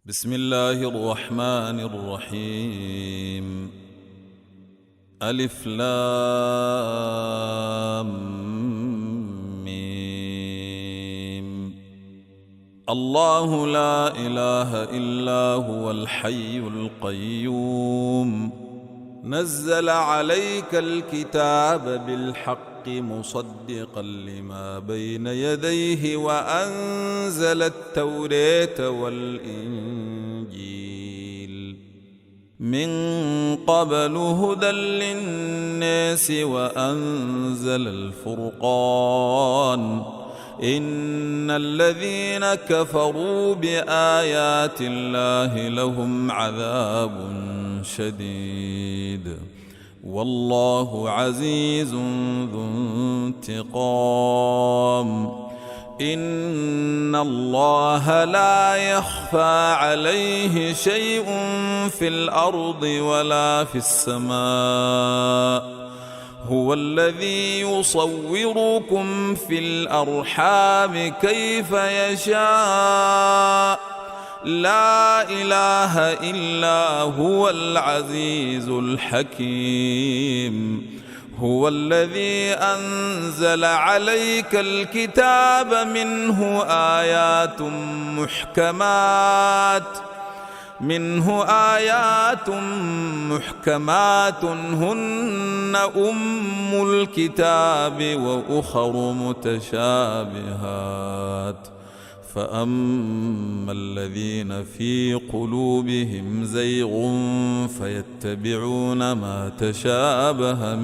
بسم الله الرحمن الرحيم. ألف لام ميم. الله لا إله إلا هو الحي القيوم نزل عليك الكتاب بالحق مصدقا لما بين يديه وأنزل التوراة والإنجيل من قبل هدى للناس وأنزل الفرقان إن الذين كفروا بآيات الله لهم عذاب شديد والله عزيز ذو انتقام. إن الله لا يخفى عليه شيء في الأرض ولا في السماء. هو الذي يصوركم في الأرحام كيف يشاء لا إله إلا هو العزيز الحكيم. هو الذي أنزل عليك الكتاب منه آيات محكمات هن أم الكتاب وأخر متشابهات فأما الذين في قلوبهم زيغ فيتبعون ما تشابه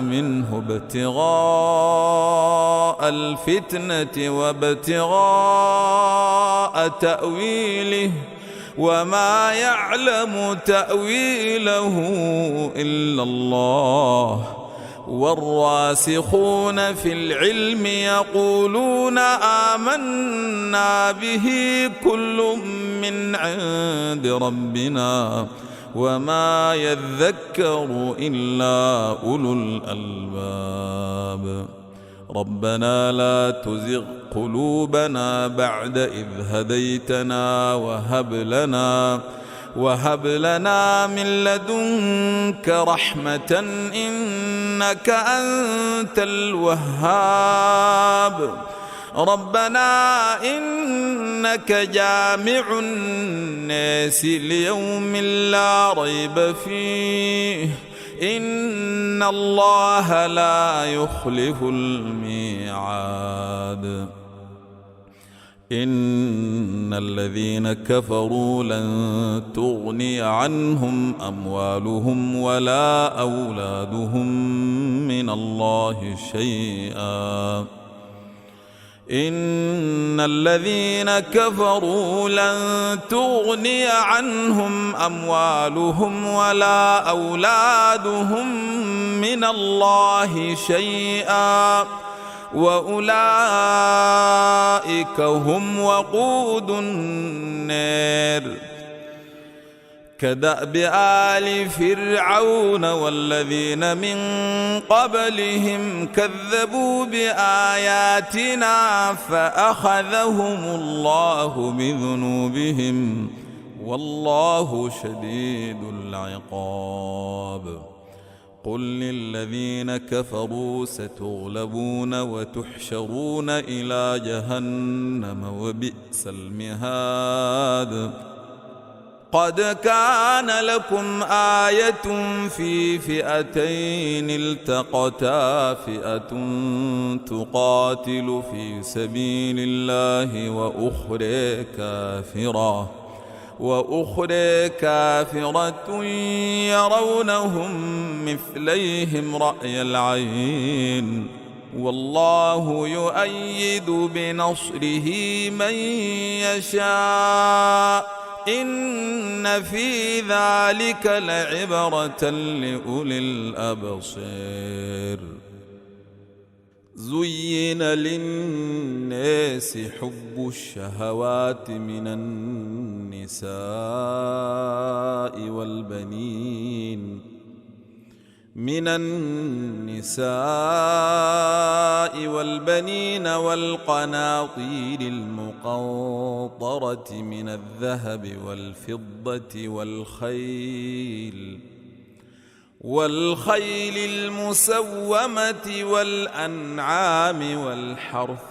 منه ابتغاء الفتنة وابتغاء تأويله وما يعلم تأويله إلا الله. والراسخون في العلم يقولون آمنا به كل من عند ربنا وما يذكر إلا أولو الألباب. ربنا لا تزغ قلوبنا بعد إذ هديتنا وهب لنا من لدنك رحمة إنك أنت الوهاب. ربنا إنك جامع الناس ليوم لا ريب فيه إن الله لا يخلف الميعاد. إن الذين كفروا لن تغني عنهم أموالهم ولا أولادهم من الله شيئا. إن الذين كفروا لن تغني عنهم أموالهم ولا أولادهم من الله شيئا وأولئك هم وقود النار. كدأب آل فرعون والذين من قبلهم كذبوا بآياتنا فأخذهم الله بذنوبهم والله شديد العقاب. قل للذين كفروا ستغلبون وتحشرون إلى جهنم وبئس المهاد. قد كان لكم آية في فئتين التقتا فئة تقاتل في سبيل الله وأخرى كافرة يرونهم مثليهم رأي العين والله يؤيد بنصره من يشاء إن في ذلك لعبرة لأولي الأبصار. زين للناس حب الشهوات من النساء من النساء والبنين والقناطير المقنطرة من الذهب والفضة والخيل المسومة والأنعام والحرث،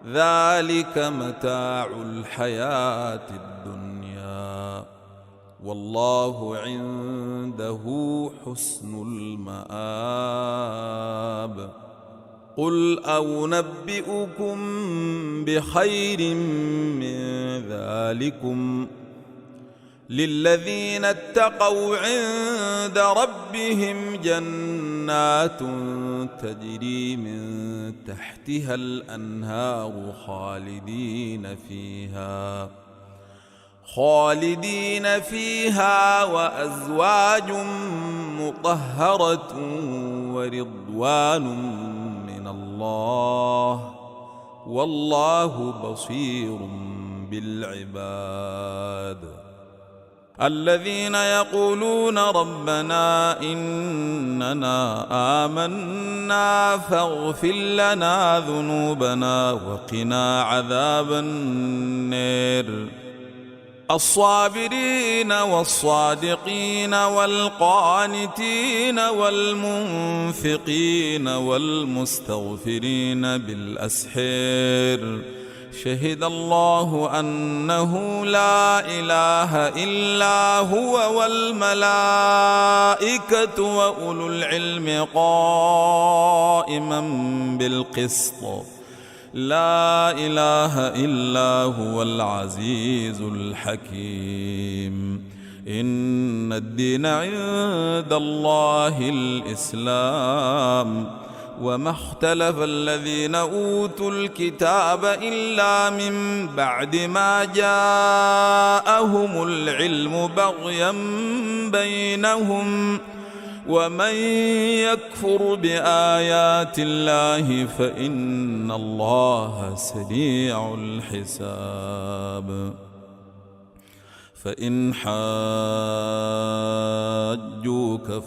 ذلك متاع الحياة الدنيا، والله عنده حسن المآب. قل أنبئكم بخير من ذلكم للذين اتقوا عند ربهم جنات تجري من تحتها الأنهار خالدين فيها وأزواج مطهرة ورضوان من الله، والله بصير بالعباد. الذين يقولون ربنا إننا آمنا فاغفر لنا ذنوبنا وقنا عذاب النار. الصابرين والصادقين والقانتين والمنفقين والمستغفرين بالأسحار، شهد الله أنه لا إله إلا هو والملائكة وأولو العلم قائما بالقسط، لا إله إلا هو العزيز الحكيم. إن الدين عند الله الإسلام، وما اختلف الذين أوتوا الكتاب إلا من بعد ما جاءهم العلم بغيا بينهم، ومن يكفر بآيات الله فإن الله سريع الحساب. فإن حاجوك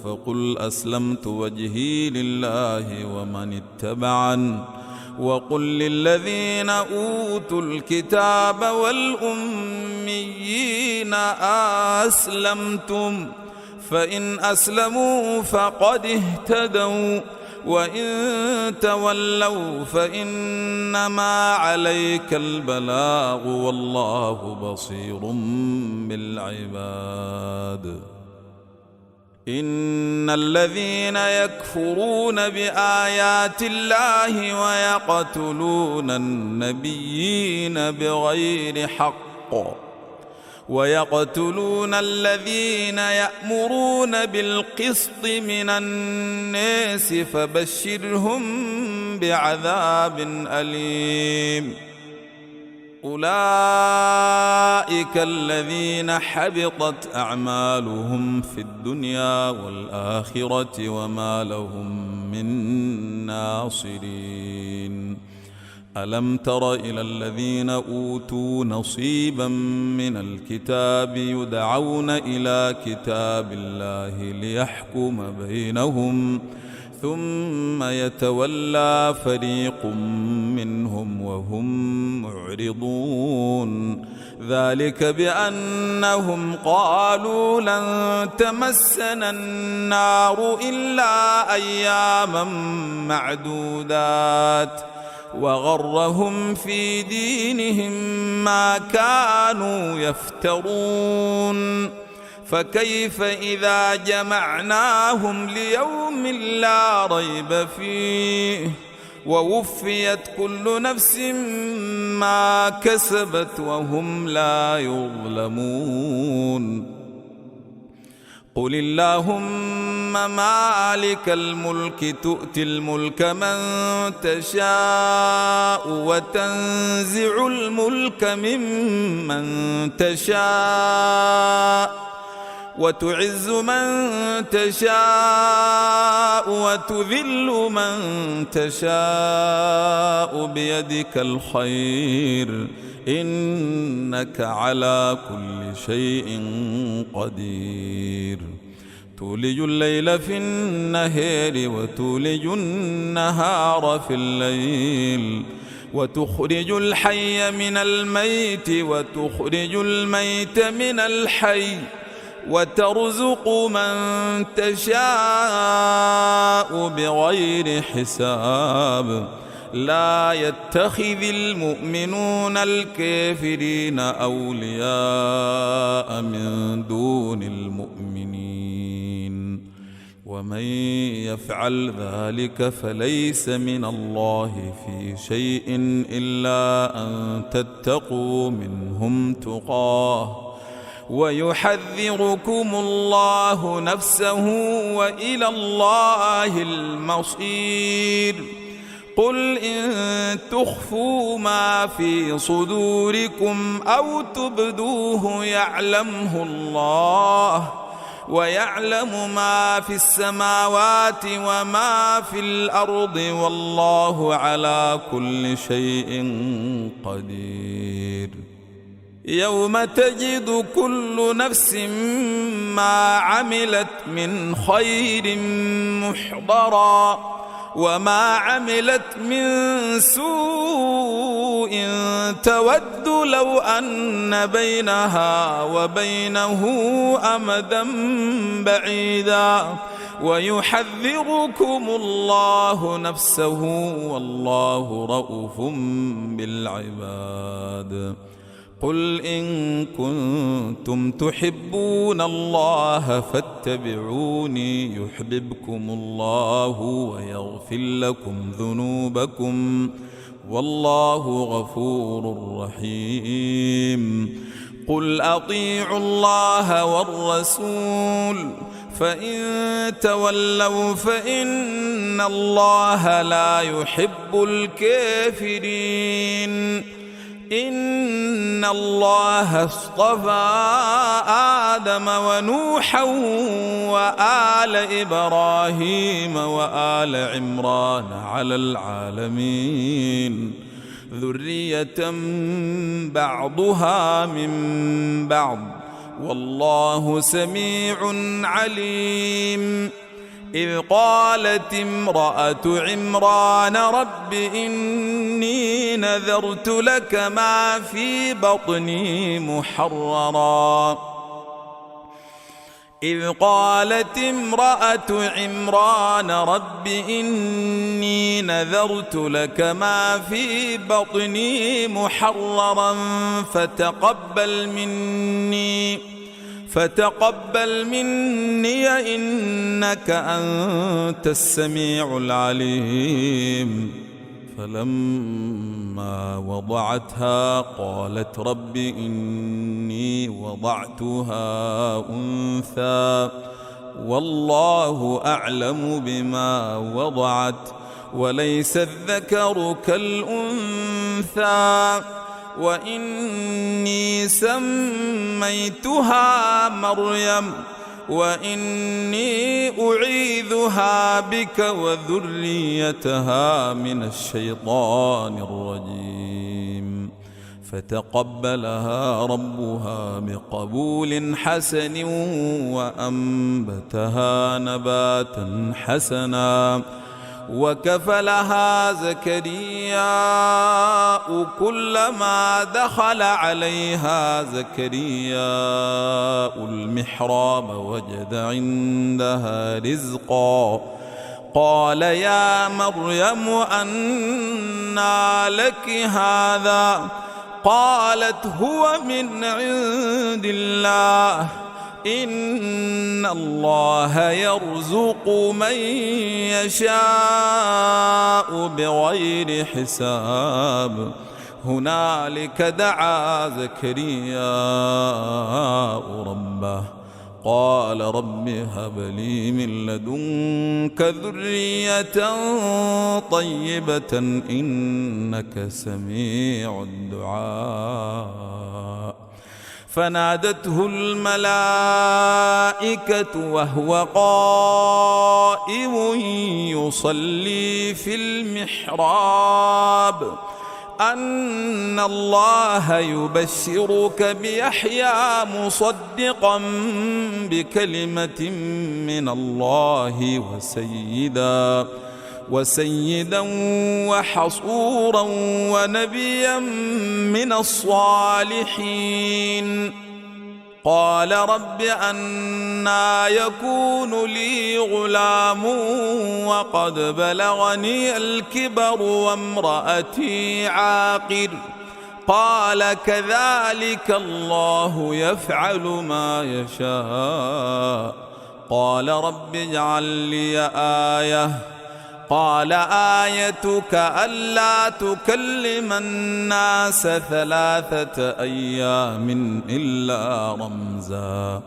فقل أسلمت وجهي لله ومن اتبعن، وقل للذين أوتوا الكتاب والأميين أسلمتم، فإن أسلموا فقد اهتدوا، وإن تولوا فإنما عليك البلاغ والله بصير بالعباد. إن الذين يكفرون بآيات الله ويقتلون النبيين بغير حق ويقتلون الذين يأمرون بالقسط من الناس فبشرهم بعذاب أليم. أولئك الذين حبطت أعمالهم في الدنيا والآخرة وما لهم من ناصرين. ألم تر إلى الذين أوتوا نصيبا من الكتاب يدعون إلى كتاب الله ليحكم بينهم ثم يتولى فريق منهم وهم معرضون، ذلك بأنهم قالوا لن تمسنا النار إلا أياما معدودات، وغرهم في دينهم ما كانوا يفترون. فكيف إذا جمعناهم ليوم لا ريب فيه ووفيت كل نفس ما كسبت وهم لا يظلمون. قل اللهم مالك الملك تؤتي الملك من تشاء وتنزع الملك ممن تشاء وتعز من تشاء وتذل من تشاء بيدك الخير إنك على كل شيء قدير. تولج الليل في النهار وتولج النهار في الليل وتخرج الحي من الميت وتخرج الميت من الحي وترزق من تشاء بغير حساب لا يتخذ المؤمنون الكافرين أولياء من دون المؤمنين ومن يفعل ذلك فليس من الله في شيء إلا أن تتقوا منهم تقاه ويحذركم الله نفسه وإلى الله المصير قل إن تخفوا ما في صدوركم أو تبدوه يعلمه الله ويعلم ما في السماوات وما في الأرض والله على كل شيء قدير يوم تجد كل نفس ما عملت من خير محضرا وما عملت من سوء تود لو أن بينها وبينه أمدا بعيدا ويحذركم الله نفسه والله رؤوف بالعباد قل إن كنتم تحبون الله فاتبعوني يحببكم الله ويغفر لكم ذنوبكم والله غفور رحيم قل أطيعوا الله والرسول فإن تولوا فإن الله لا يحب الكافرين إن الله اصطفى آدم ونوحا وآل إبراهيم وآل عمران على العالمين ذرية بعضها من بعض والله سميع عليم إذ قالت امرأة عمران رب إني نذرت لك ما في بطني محررا إذ قالت امرأة عمران رب إني نذرت لك ما في بطني محررا فتقبل مني إنك أنت السميع العليم فلما وضعتها قالت رب إني وضعتها أنثى والله أعلم بما وضعت وليس الذكر كالأنثى وإني سميتها مريم وإني أعيذها بك وذريتها من الشيطان الرجيم فتقبلها ربها بقبول حسن وأنبتها نباتا حسنا وكفلها زكرياء كلما دخل عليها زكرياء المحراب وجد عندها رزقا قال يا مريم أنى لك هذا قالت هو من عند الله إن الله يرزق من يشاء بغير حساب هنالك دعا زكرياء ربه قال رب هب لي من لدنك ذرية طيبة إنك سميع الدعاء فنادته الملائكة وهو قائم يصلي في المحراب أن الله يبشرك بيحيى مصدقا بكلمة من الله وسيدا وحصورا ونبيا من الصالحين. قال رب أنى يكون لي غلام وقد بلغني الكبر وامرأتي عاقر. قال كذلك الله يفعل ما يشاء. قال رب اجعل لي آية. قال آيتك ألا تكلم الناس 3 أيام إلا رمزا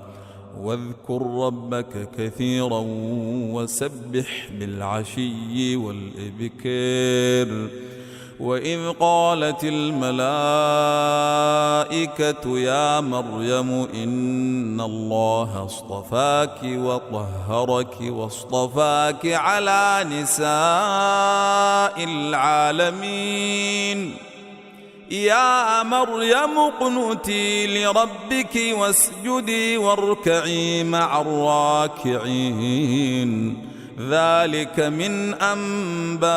واذكر ربك كثيرا وسبح بالعشي والإبكار. وإذ قالت الملائكة يا مريم إن الله اصطفاك وطهرك واصطفاك على نساء العالمين. يا مريم اقنتي لربك واسجدي واركعي مع الراكعين. ذلك من أنباء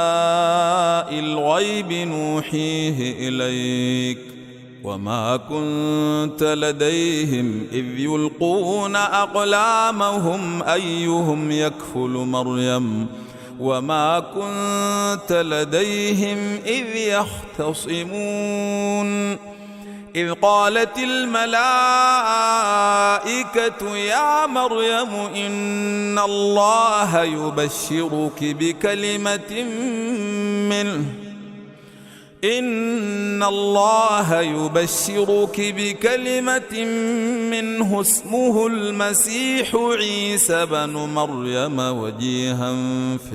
الغيب نوحيه إليك وما كنت لديهم إذ يلقون أقلامهم أيهم يكفل مريم وما كنت لديهم إذ يختصمون. إذ قالت الملائكة يا مريم إن الله يبشرك بكلمة منه اسمه المسيح عيسى بن مريم وجيها في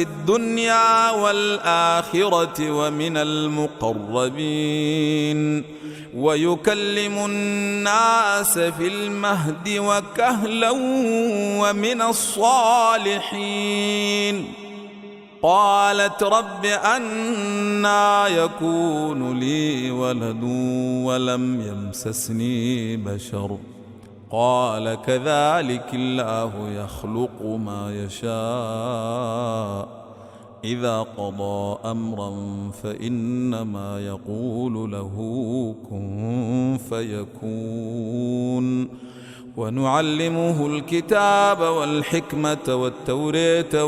الدنيا والآخرة ومن المقربين ويكلم الناس في المهد وكهلا ومن الصالحين. قالت رب أنى يكون لي ولد ولم يمسسني بشر. قال كذلك الله يخلق ما يشاء إذا قضى أمرا فإنما يقول له كن فيكون. ونعلمه الكتاب والحكمة والتوراة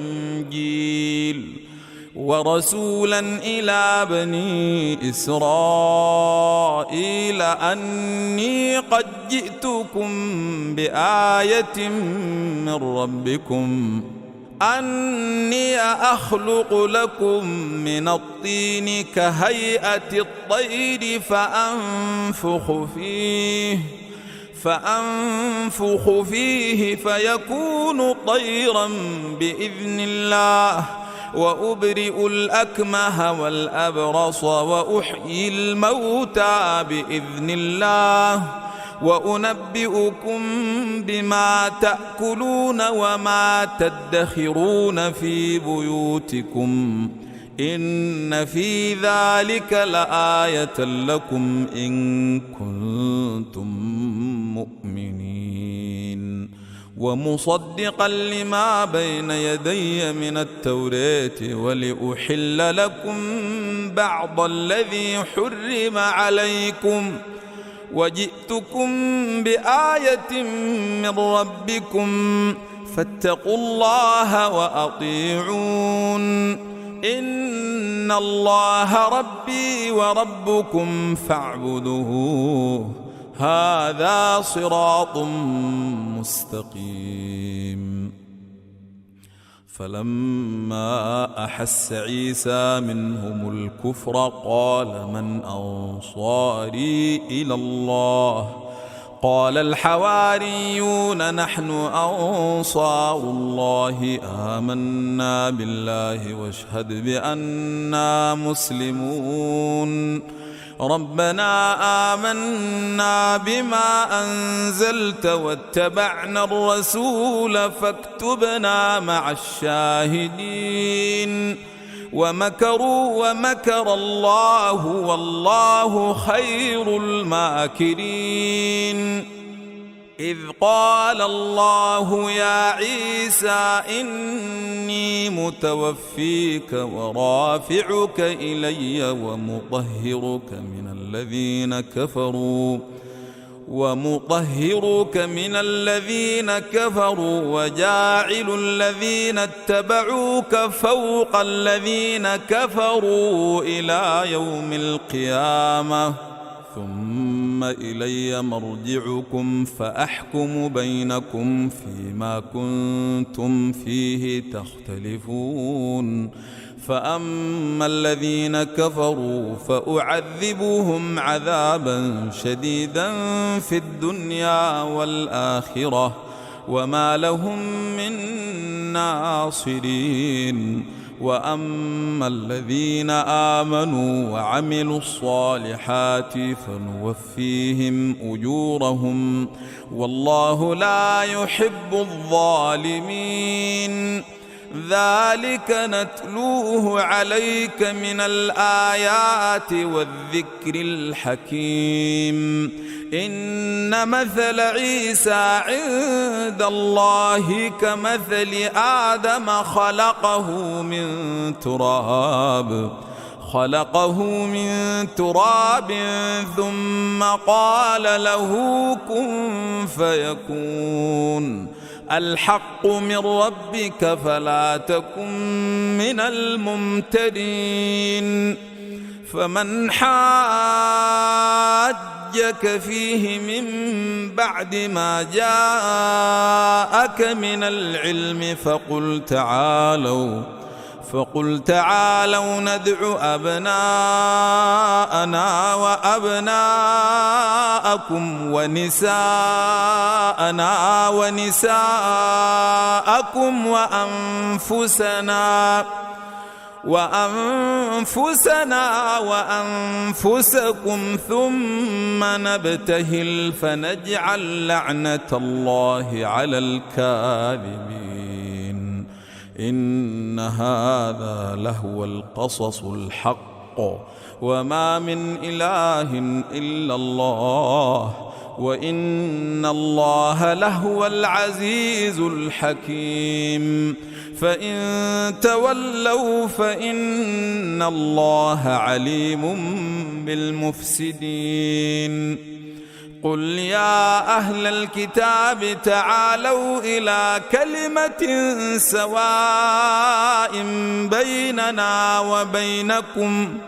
والإنجيل ورسولا إلى بني إسرائيل أني قد جئتكم بآية من ربكم أني أخلق لكم من الطين كهيئة الطير فأنفخ فيه فيكون طيرا بإذن الله وأبرئ الأكمه والأبرص وأحيي الموتى بإذن الله وأنبئكم بما تأكلون وما تدخرون في بيوتكم إن في ذلك لآية لكم إن كنتم مؤمنين. ومصدقا لما بين يدي من التوراة ولأحل لكم بعض الذي حرم عليكم وجئتكم بآية من ربكم فاتقوا الله وأطيعون. إن الله ربي وربكم فاعبدوه هذا صراط مستقيم. فلما أحس عيسى منهم الكفر قال من أنصاري إلى الله قال الحواريون نحن أنصار الله آمنا بالله واشهد بأننا مسلمون. ربنا آمنا بما أنزلت واتبعنا الرسول فاكتبنا مع الشاهدين ومكروا ومكر الله والله خير الماكرين إذ قال الله يا عيسى إني متوفيك ورافعك إلي ومطهرك من الذين كفروا وجاعل الذين اتبعوك فوق الذين كفروا إلى يوم القيامة ثم إلي مرجعكم فأحكم بينكم فيما كنتم فيه تختلفون فأما الذين كفروا فأعذبهم عذابا شديدا في الدنيا والآخرة وما لهم من ناصرين وأما الذين آمنوا وعملوا الصالحات فنوفيهم أجورهم والله لا يحب الظالمين ذلك نتلوه عليك من الآيات والذكر الحكيم إن مثل عيسى عند الله كمثل آدم خلقه من تراب ثم قال له كن فيكون الحق من ربك فلا تكن من الممترين فمن حاجك فيه من بعد ما جاءك من العلم فقل تعالوا ندع أبناءنا وأبناءكم ونساءنا ونساءكم وأنفسنا وأنفسكم ثم نبتهل فنجعل لعنة الله على الكاذبين إن هذا لهو القصص الحق وما من إله إلا الله وإن الله لهو العزيز الحكيم فإن تولوا فإن الله عليم بالمفسدين قل يا أهل الكتاب تعالوا إلى كلمة سواء بيننا وبينكم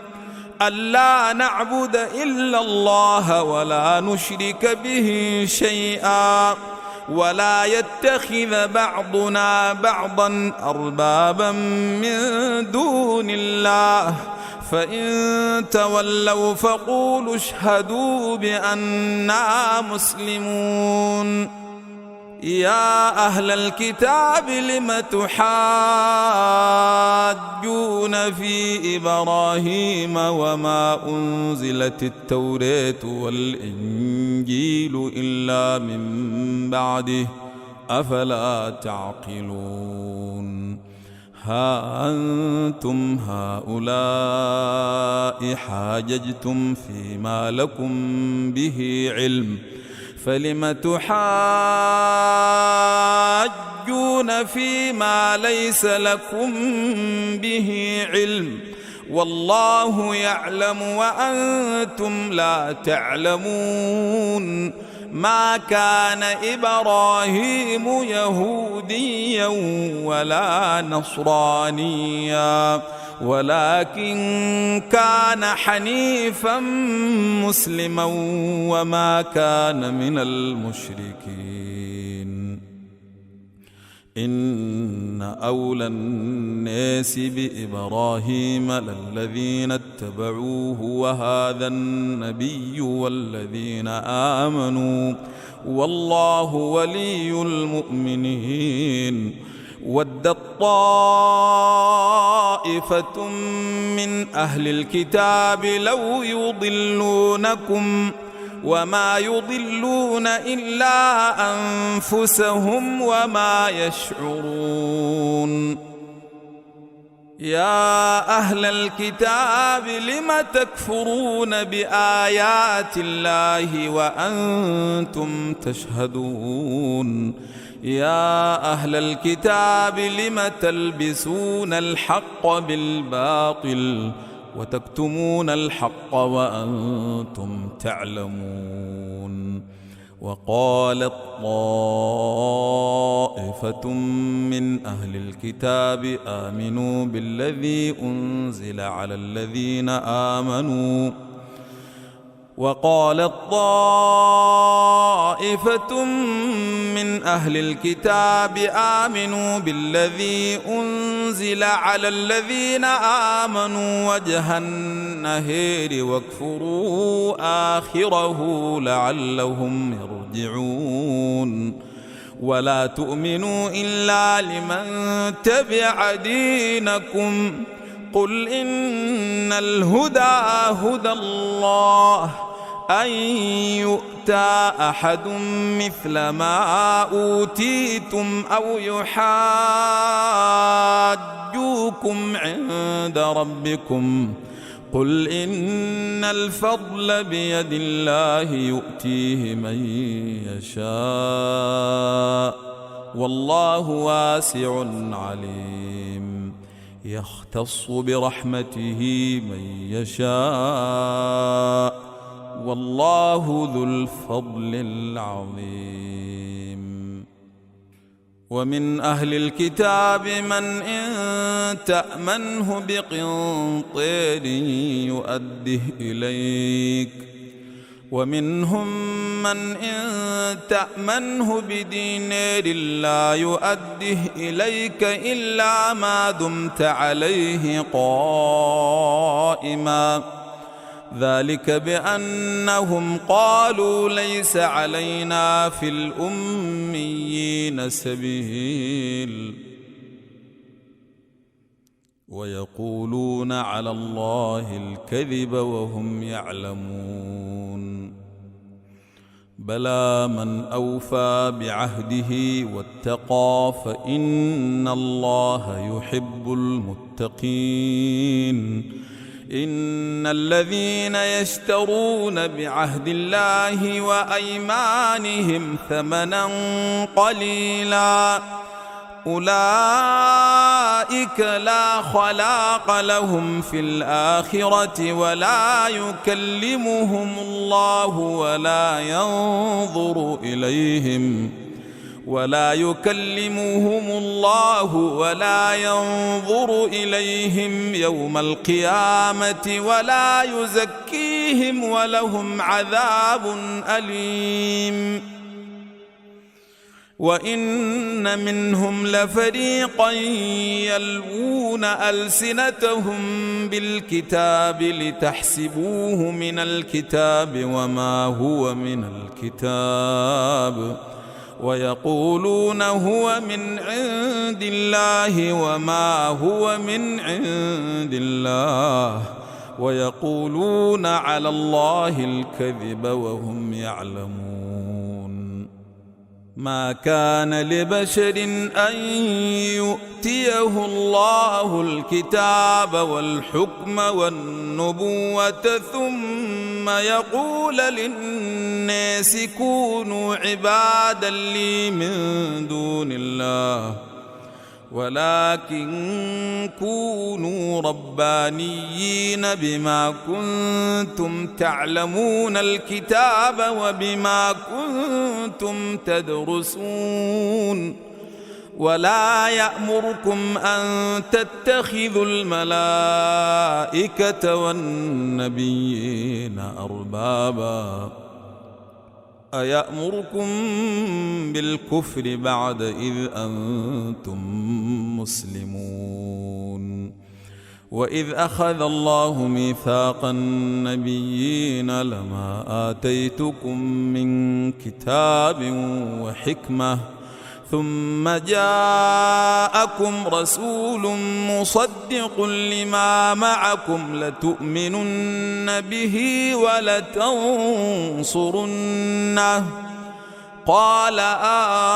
ألا نعبد إلا الله ولا نشرك به شيئا ولا يتخذ بعضنا بعضا أربابا من دون الله فإن تولوا فقولوا اشهدوا بأننا مسلمون يا أهل الكتاب لم تحاجون في إبراهيم وما أنزلت التوراة والإنجيل إلا من بعده أفلا تعقلون ها أنتم هؤلاء حاججتم فيما لكم به علم فلم تحاجون فيما ليس لكم به علم والله يعلم وأنتم لا تعلمون ما كان إبراهيم يهوديا ولا نصرانيا ولكن كان حنيفا مسلما وما كان من المشركين إن أولى الناس بإبراهيم للذين اتبعوه وهذا النبي والذين آمنوا والله ولي المؤمنين ود ودت طائفة من أهل الكتاب لو يضلونكم وما يضلون إلا أنفسهم وما يشعرون. يا أهل الكتاب لم تكفرون بآيات الله وأنتم تشهدون. يا أهل الكتاب لم تلبسون الحق بالباطل وتكتمون الحق وأنتم تعلمون. وقالت طائفة من أهل الكتاب آمنوا بالذي أنزل على الذين آمنوا وقالت طائفة من أهل الكتاب آمنوا بالذي أنزل على الذين آمنوا وجه النهار واكفروا آخره لعلهم يرجعون. ولا تؤمنوا إلا لمن تبع دينكم قل إن الهدى هدى الله أن يؤتى أحد مثل ما أوتيتم أو يحاجوكم عند ربكم قل إن الفضل بيد الله يؤتيه من يشاء والله واسع عليم. يختص برحمته من يشاء والله ذو الفضل العظيم. ومن أهل الكتاب من إن تأمنه بقنطير يؤده إليك ومنهم من إن تأمنه بدينار لا يؤده إليك إلا ما دمت عليه قائما ذلك بأنهم قالوا ليس علينا في الأميين سبيل ويقولون على الله الكذب وهم يعلمون. بلى من أوفى بعهده واتقى فإن الله يحب المتقين. إن الذين يشترون بعهد الله وأيمانهم ثمنا قليلا أولئك لا خلاق لهم في الآخرة ولا يكلمهم الله ولا ينظر إليهم يوم القيامة ولا يزكيهم ولهم عذاب أليم. وإن منهم لفريقا يلوون ألسنتهم بالكتاب لتحسبوه من الكتاب وما هو من الكتاب ويقولون هو من عند الله وما هو من عند الله ويقولون على الله الكذب وهم يعلمون. ما كان لبشر أن يؤتيه الله الكتاب والحكم والنبوة ثم يقول للناس كونوا عبادا لي من دون الله ولكن كونوا ربانيين بما كنتم تعلمون الكتاب وبما كنتم تدرسون. ولا يأمركم أن تتخذوا الملائكة والنبيين أربابا أيأمركم بالكفر بعد إذ أنتم مسلمون. وإذ أخذ الله ميثاق النبيين لما آتيتكم من كتاب وحكمة ثم جاءكم رسول مصدق لما معكم لتؤمنن به ولتنصرنه قال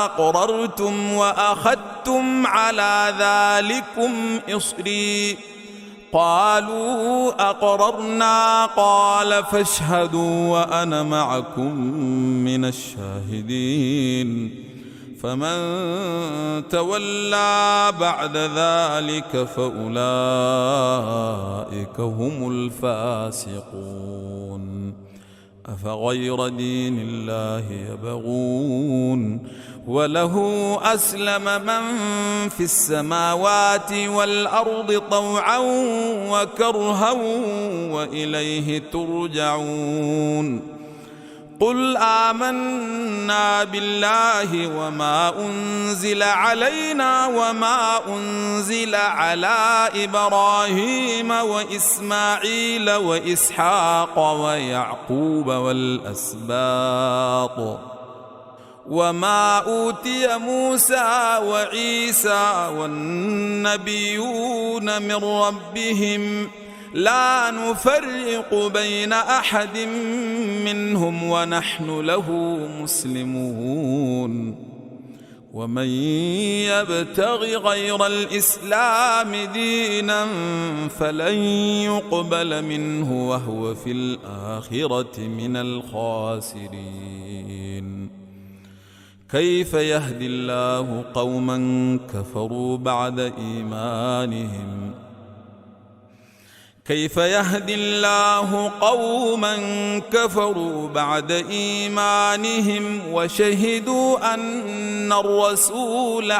أقررتم وأخذتم على ذلكم إصري قالوا أقررنا قال فاشهدوا وأنا معكم من الشاهدين فمن تولى بعد ذلك فأولئك هم الفاسقون أفغير دين الله يبغون وله أسلم من في السماوات والأرض طوعا وكرها وإليه ترجعون قل آمنا بالله وما أنزل علينا وما أنزل على إبراهيم وإسماعيل وإسحاق ويعقوب والأسباط وما أوتي موسى وعيسى والنبيون من ربهم لا نفرق بين أحد منهم ونحن له مسلمون ومن يبتغ غير الإسلام دينا فلن يقبل منه وهو في الآخرة من الخاسرين كيف يهدي الله قوما كفروا بعد إيمانهم كيف يهدي الله قوما كفروا بعد إيمانهم وشهدوا أن الرسول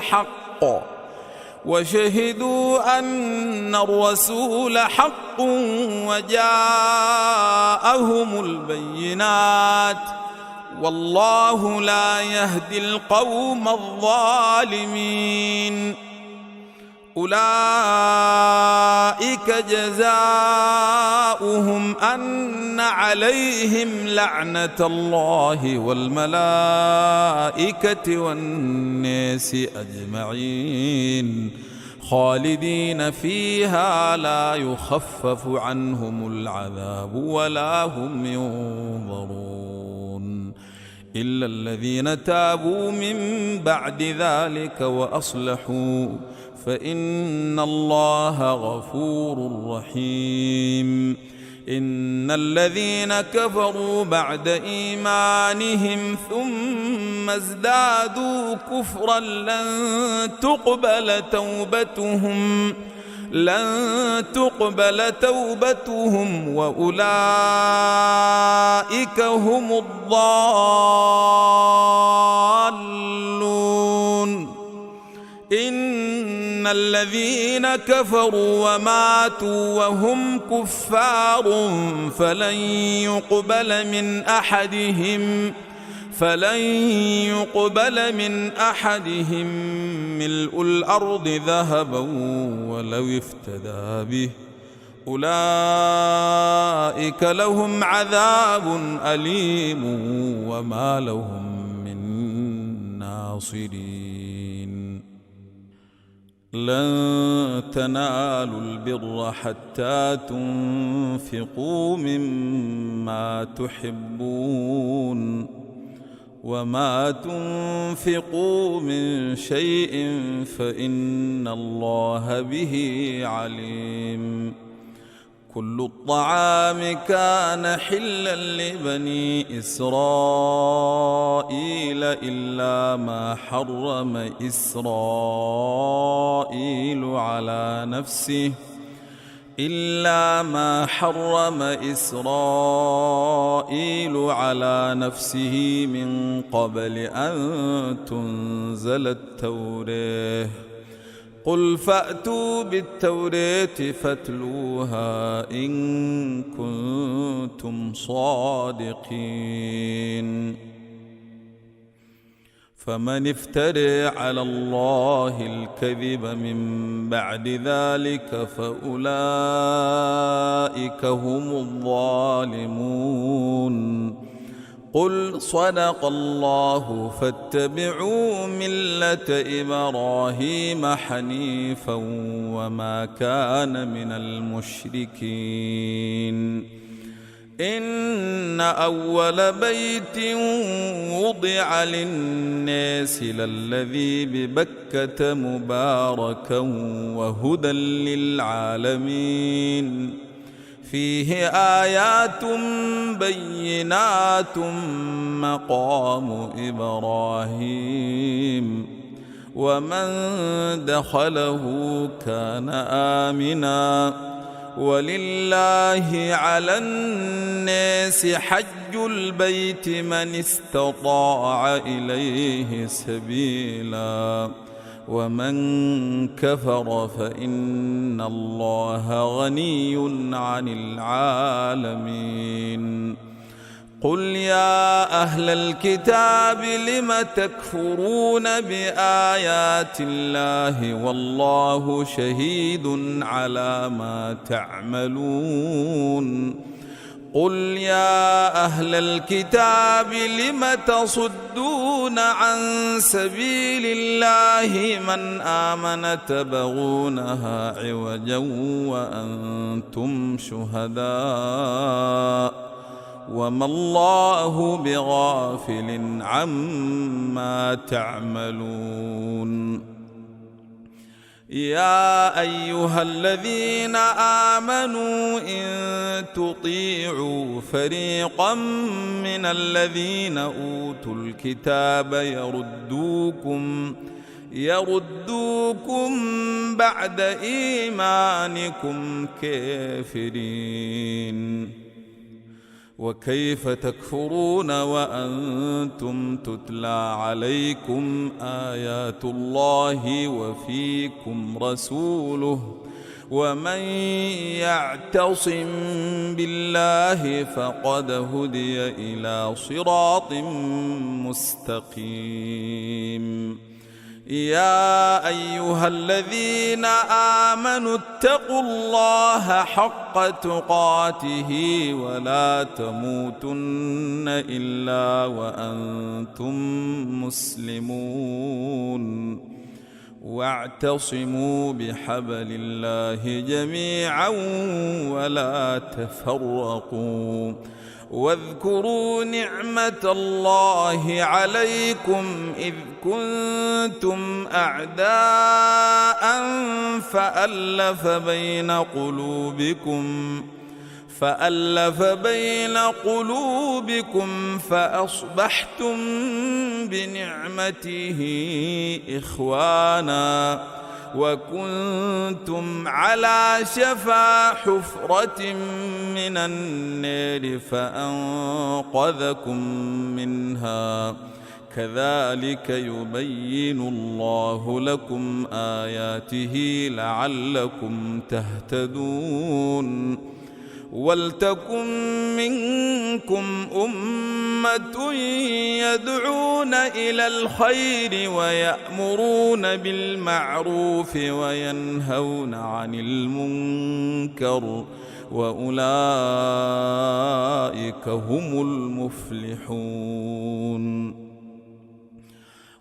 حق وجاءهم البينات والله لا يهدي القوم الظالمين أولئك جزاؤهم أن عليهم لعنة الله والملائكة والناس أجمعين خالدين فيها لا يخفف عنهم العذاب ولا هم ينظرون إلا الذين تابوا من بعد ذلك وأصلحوا فإن الله غفور رحيم إن الذين كفروا بعد إيمانهم ثم ازدادوا كفرا لن تقبل توبتهم وأولئك هم الضالون إن الذين كفروا وماتوا وهم كفار فلن يقبل من أحدهم ملء الأرض ذهبا ولو افتدى به أولئك لهم عذاب أليم وما لهم من ناصرين لن تنالوا البر حتى تنفقوا مما تحبون وما تنفقوا من شيء فإن الله به عليم كل الطعام كان حلا لبني إسرائيل إلا ما حرم إسرائيل على نفسه من قبل أن تنزل التوراة قل فأتوا بالتوراة فاتلوها إن كنتم صادقين فمن افترى على الله الكذب من بعد ذلك فأولئك هم الظالمون قل صدق الله فاتبعوا ملة إبراهيم حنيفا وما كان من المشركين إن أول بيت وضع للناس للذي ببكة مباركا وهدى للعالمين فيه آيات بينات مقام إبراهيم ومن دخله كان آمنا ولله على الناس حج البيت من استطاع إليه سبيلا ومن كفر فإن الله غني عن العالمين قل يا أهل الكتاب لم تكفرون بآيات الله والله شهيد على ما تعملون قل يا أهل الكتاب لم تصدون عن سبيل الله من آمن تبغونها عوجا وأنتم شهداء وما الله بغافل عما تعملون يا أيها الذين آمنوا إن تطيعوا فريقا من الذين أوتوا الكتاب يردوكم بعد إيمانكم كافرين وكيف تكفرون وأنتم تتلى عليكم آيات الله وفيكم رسوله ومن يعتصم بالله فقد هدي إلى صراط مستقيم يا أيها الذين آمنوا اتقوا الله حق تقاته ولا تموتن إلا وأنتم مسلمون واعتصموا بحبل الله جميعا ولا تفرقوا واذكروا نعمة الله عليكم إذ كنتم أعداء فألف بين قلوبكم فأصبحتم بنعمته إخوانا وكنتم على شفا حفرة من النار فأنقذكم منها كذلك يبين الله لكم آياته لعلكم تهتدون ولتكن منكم أمة يدعون إلى الخير ويأمرون بالمعروف وينهون عن المنكر وأولئك هم المفلحون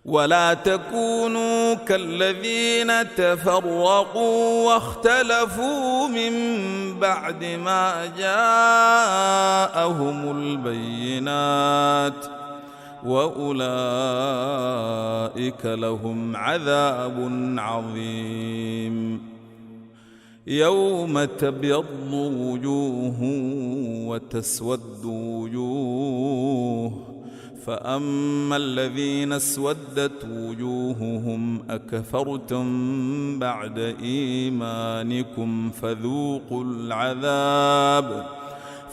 ولا تكونوا كالذين تفرقوا واختلفوا من بعد ما جاءهم البينات وأولئك لهم عذاب عظيم يوم تبيض وجوه وتسود وجوه فأما الذين اسودت وجوههم أكفرتم بعد إيمانكم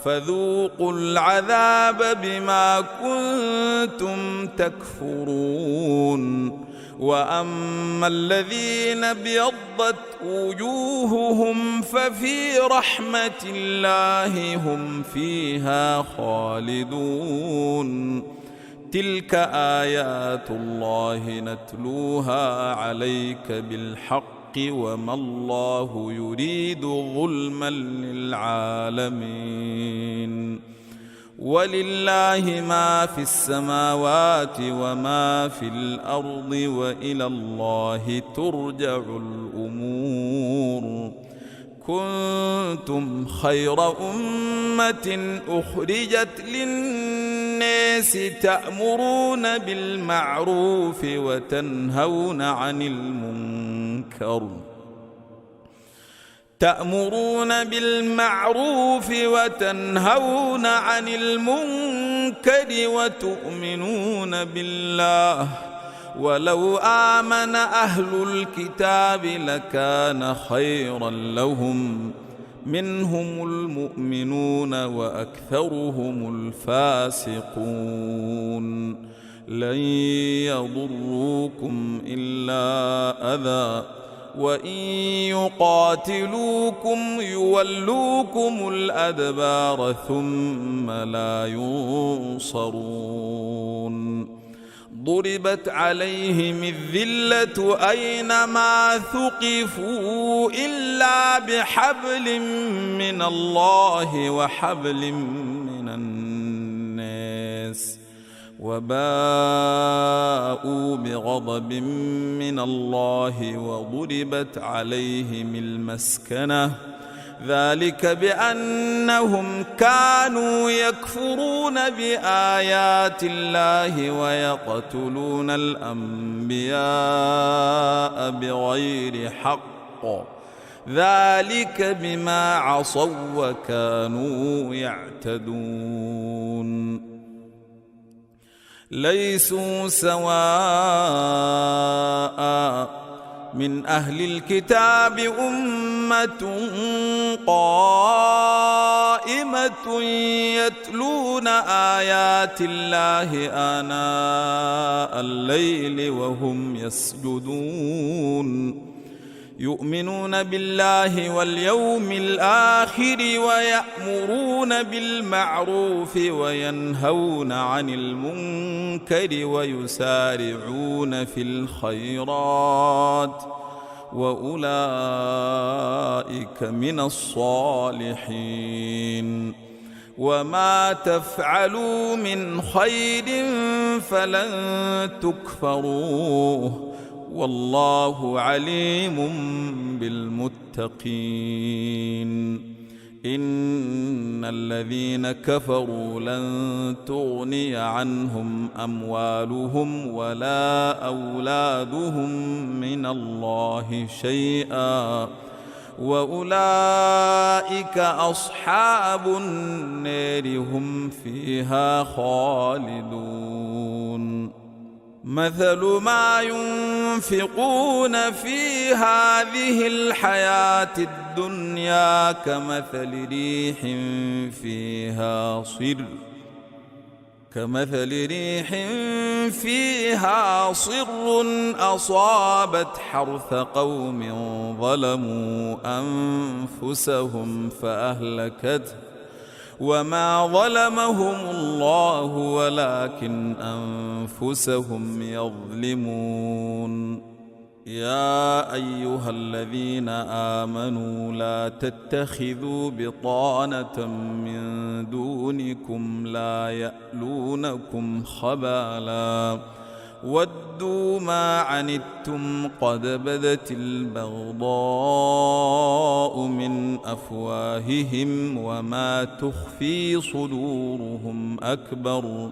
فذوقوا العذاب بما كنتم تكفرون وأما الذين ابيضت وجوههم ففي رحمة الله هم فيها خالدون تلك آيات الله نتلوها عليك بالحق وما الله يريد ظلما للعالمين ولله ما في السماوات وما في الأرض وإلى الله ترجع الأمور. كنتم خير أمة أخرجت للناس تأمرون بالمعروف وتنهون عن المنكر وتؤمنون بالله، ولو آمن أهل الكتاب لكان خيرا لهم، منهم المؤمنون وأكثرهم الفاسقون. لن يضروكم إلا أذى، وإن يقاتلوكم يولوكم الأدبار ثم لا ينصرون. ضربت عليهم الذلة أينما ثقفوا إلا بحبل من الله وحبل من الناس، وباءوا بغضب من الله وضربت عليهم المسكنة، ذلك بأنهم كانوا يكفرون بآيات الله ويقتلون الأنبياء بغير حق، ذلك بما عصوا وكانوا يعتدون. ليسوا سواء من أهل الكتاب أمة قائمة يتلون آيات الله آناء الليل وهم يسجدون، يؤمنون بالله واليوم الآخر ويأمرون بالمعروف وينهون عن المنكر ويسارعون في الخيرات، وأولئك من الصالحين. وما تفعلوا من خير فلن تكفروه، والله عليم بالمتقين. إن الذين كفروا لن تغني عنهم أموالهم ولا أولادهم من الله شيئا، وأولئك أصحاب النار هم فيها خالدون. مثل ما ينفقون في هذه الحياة الدنيا كمثل ريح فيها صر أصابت حرث قوم ظلموا أنفسهم فأهلكته، وما ظلمهم الله ولكن أنفسهم يظلمون. يا أيها الذين آمنوا لا تتخذوا بطانة من دونكم لا يألونكم خبالا ودوا ما عنتم قد بدت البغضاء من أفواههم وما تخفي صدورهم أكبر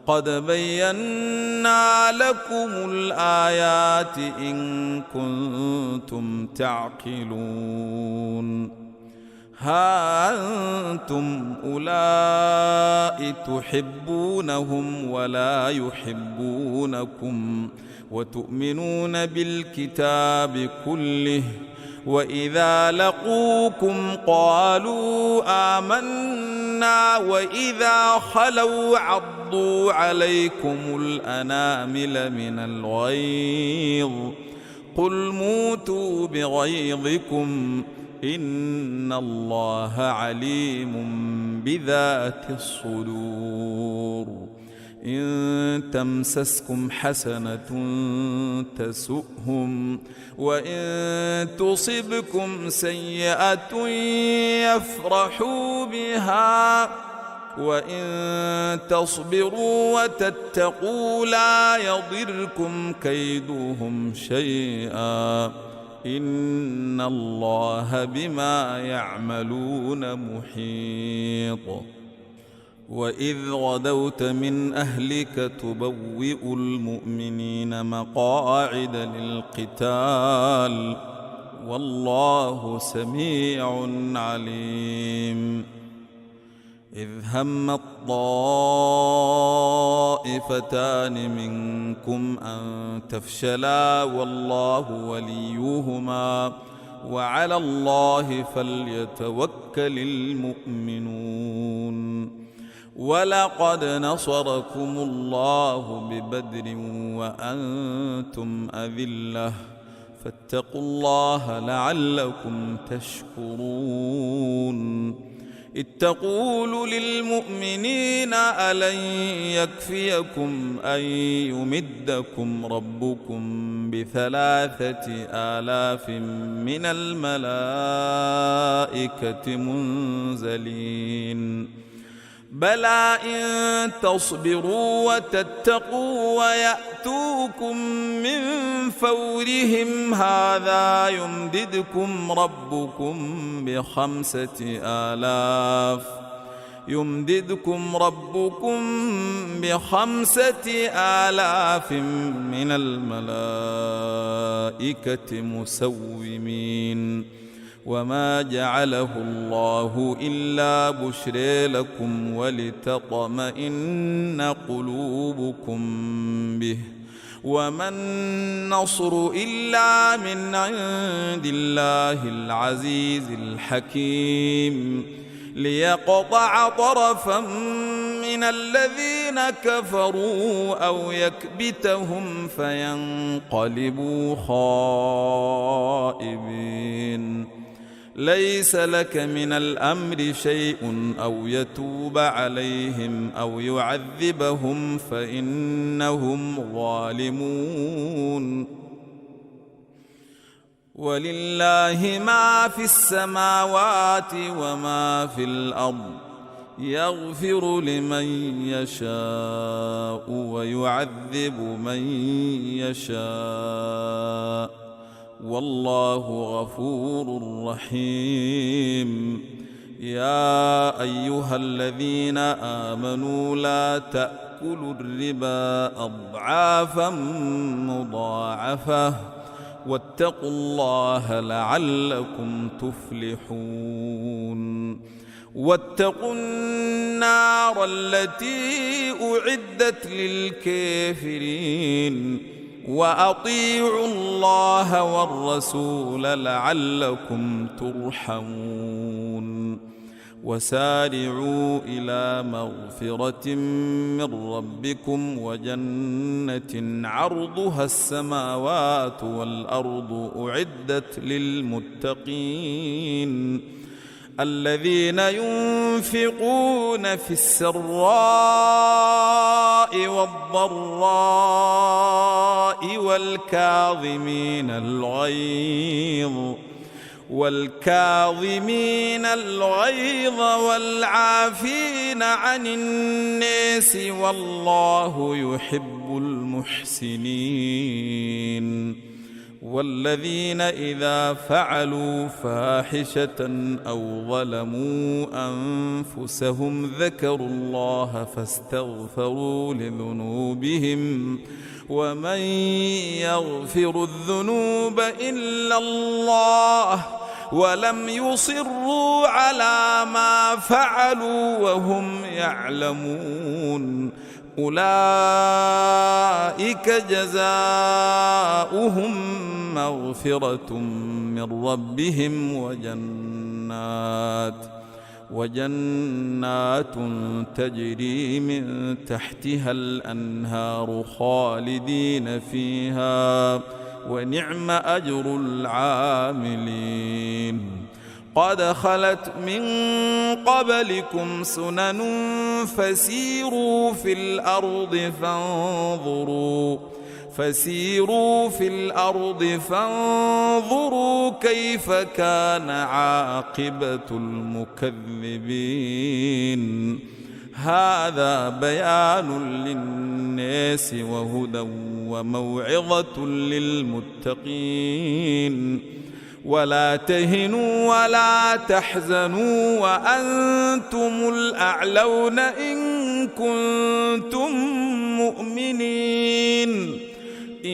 قد بينا لكم الآيات إن كنتم تعقلون. ها أنتم أولئك تحبونهم ولا يحبونكم وتؤمنون بالكتاب كله، وإذا لقوكم قالوا آمنا وإذا خلوا عضوا عليكم الأنامل من الغيظ قل موتوا بغيظكم إن الله عليم بذات الصدور. إن تمسسكم حسنة تسؤهم وإن تصبكم سيئة يفرحوا بها وإن تصبروا وتتقوا لا يضركم كيدهم شيئا إن الله بما يعملون محيط. وإذ غدوت من أهلك تبوئ المؤمنين مقاعد للقتال والله سميع عليم. إذ هم الطائفتان منكم أن تفشلا والله وليهما وعلى الله فليتوكل المؤمنون. ولقد نصركم الله ببدر وأنتم أذلة فاتقوا الله لعلكم تشكرون. إذ تقول للمؤمنين ألن يكفيكم أن يمدكم ربكم ب3,000 من الملائكة منزلين بلى إن تصبروا وتتقوا ويأتوكم من فورهم هذا يمددكم ربكم ب5,000 من الملائكة مسومين وما جعله الله إلا بشرى لكم ولتطمئن قلوبكم به وما النصر إلا من عند الله العزيز الحكيم ليقطع طرفا من الذين كفروا أو يكبتهم فينقلبوا خائبين. ليس لك من الأمر شيء أو يتوب عليهم أو يعذبهم فإنهم ظالمون. ولله ما في السماوات وما في الأرض يغفر لمن يشاء ويعذب من يشاء والله غفور رحيم. يا أيها الذين آمنوا لا تأكلوا الربا أضعافا مضاعفة واتقوا الله لعلكم تفلحون. واتقوا النار التي أعدت للكافرين وأطيعوا الله والرسول لعلكم ترحمون. وسارعوا إلى مغفرة من ربكم وجنة عرضها السماوات والأرض أعدت للمتقين الذين ينفقون في السراء والضراء والكاظمين الغيظ والعافين عن الناس والله يحب المحسنين. والذين إذا فعلوا فاحشة أو ظلموا أنفسهم ذكروا الله فاستغفروا لذنوبهم ومن يغفر الذنوب إلا الله ولم يصروا على ما فعلوا وهم يعلمون أولئك جزاؤهم مغفرة من ربهم وجنات تجري من تحتها الأنهار خالدين فيها ونعم أجر العاملين. قد خلت من قبلكم سنن فسيروا في الأرض فانظروا كيف كان عاقبة المكذبين. هذا بيان للناس وهدى وموعظة للمتقين. ولا تهنوا ولا تحزنوا وأنتم الأعلون إن كنتم مؤمنين. إن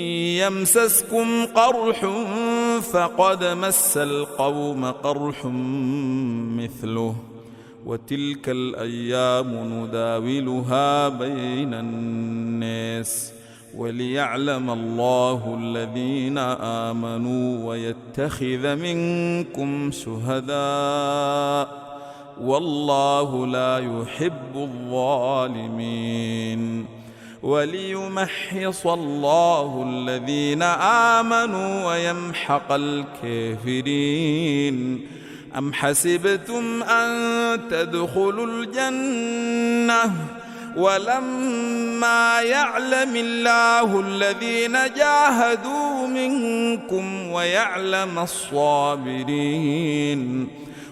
يمسسكم قرح فقد مس القوم قرح مثله وتلك الأيام نداولها بين الناس وليعلم الله الذين آمنوا ويتخذ منكم شهداء والله لا يحب الظالمين. وليمحص الله الذين آمنوا ويمحق الكافرين. أم حسبتم أن تدخلوا الجنة ولما يعلم الله الذين جاهدوا منكم ويعلم الصابرين.